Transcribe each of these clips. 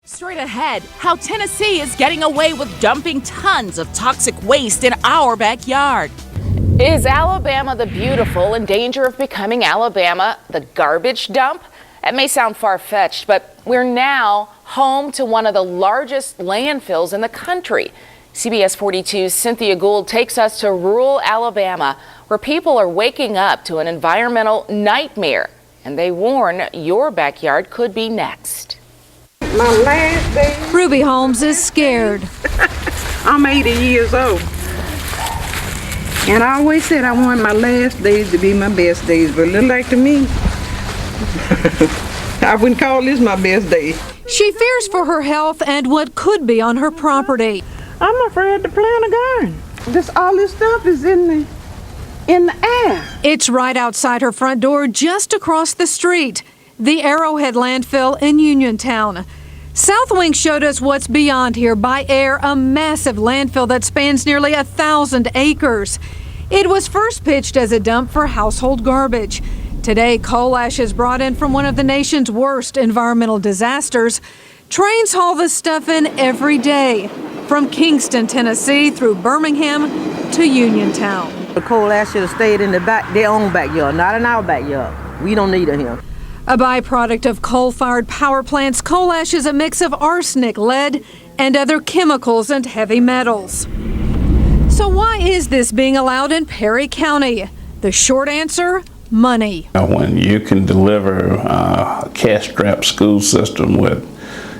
Straight ahead, how Tennessee is getting away with dumping tons of toxic waste in our backyard. Is Alabama the beautiful in danger of becoming Alabama the garbage dump? It may sound far-fetched, but we're now home to one of the largest landfills in the country. CBS 42's Cynthia Gould takes us to rural Alabama, where people are waking up to an environmental nightmare, and they warn your backyard could be next. My last day. Ruby Holmes is scared. I'm 80 years old. And I always said I want my last days to be my best days, but it look like to me, I wouldn't call this my best day. She fears for her health and what could be on her property. I'm afraid to plant a garden. All this stuff is in the air. It's right outside her front door, just across the street. The Arrowhead landfill in Uniontown. Southwing showed us what's beyond here by air, a massive landfill that spans nearly 1,000 acres. It was first pitched as a dump for household garbage. Today, coal ash is brought in from one of the nation's worst environmental disasters. Trains haul this stuff in every day, from Kingston, Tennessee, through Birmingham to Uniontown. The coal ash should have stayed in their own backyard, not in our backyard. We don't need it here. A byproduct of coal-fired power plants, coal ash is a mix of arsenic, lead, and other chemicals and heavy metals. So why is this being allowed in Perry County? The short answer, money. When you can deliver a cash-strapped school system with,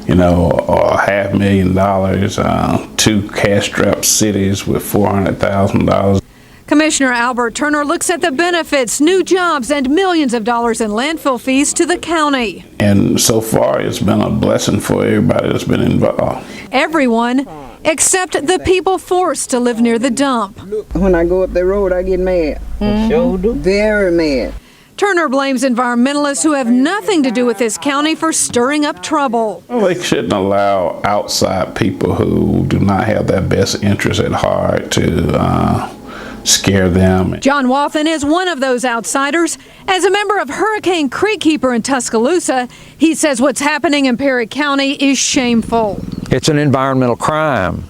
$500,000, two cash-strapped cities with $400,000. Commissioner Albert Turner looks at the benefits, new jobs, and millions of dollars in landfill fees to the county. And so far, it's been a blessing for everybody that's been involved. Everyone except the people forced to live near the dump. When I go up the road, I get mad. Sure do. Very mad. Turner blames environmentalists who have nothing to do with this county for stirring up trouble. Well, they shouldn't allow outside people who do not have their best interests at heart to scare them. John Wathen is one of those outsiders. As a member of Hurricane Creek Keeper in Tuscaloosa, he says what's happening in Perry County is shameful. It's an environmental crime.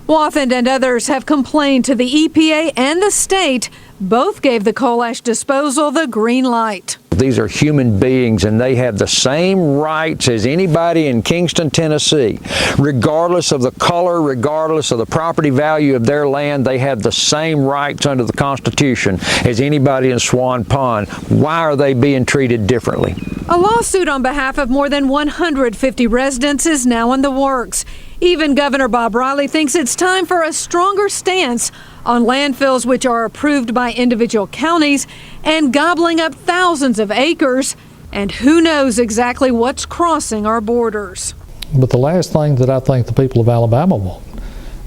Wathen and others have complained to the EPA and the state. Both gave the coal ash disposal the green light. These are human beings, and they have the same rights as anybody in Kingston, Tennessee. Regardless of the color, regardless of the property value of their land, they have the same rights under the Constitution as anybody in Swan Pond. Why are they being treated differently? A lawsuit on behalf of more than 150 residents is now in the works. Even Governor Bob Riley thinks it's time for a stronger stance on landfills which are approved by individual counties and gobbling up thousands of acres, and who knows exactly what's crossing our borders. But the last thing that I think the people of Alabama want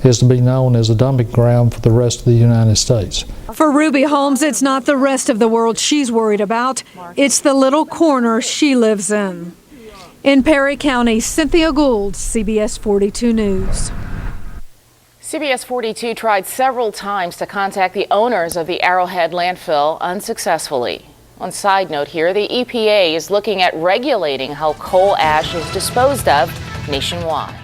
is to be known as a dumping ground for the rest of the United States. For Ruby Holmes, it's not the rest of the world she's worried about. It's the little corner she lives in. In Perry County, Cynthia Gould, CBS 42 News. CBS 42 tried several times to contact the owners of the Arrowhead landfill unsuccessfully. On side note here, the EPA is looking at regulating how coal ash is disposed of nationwide.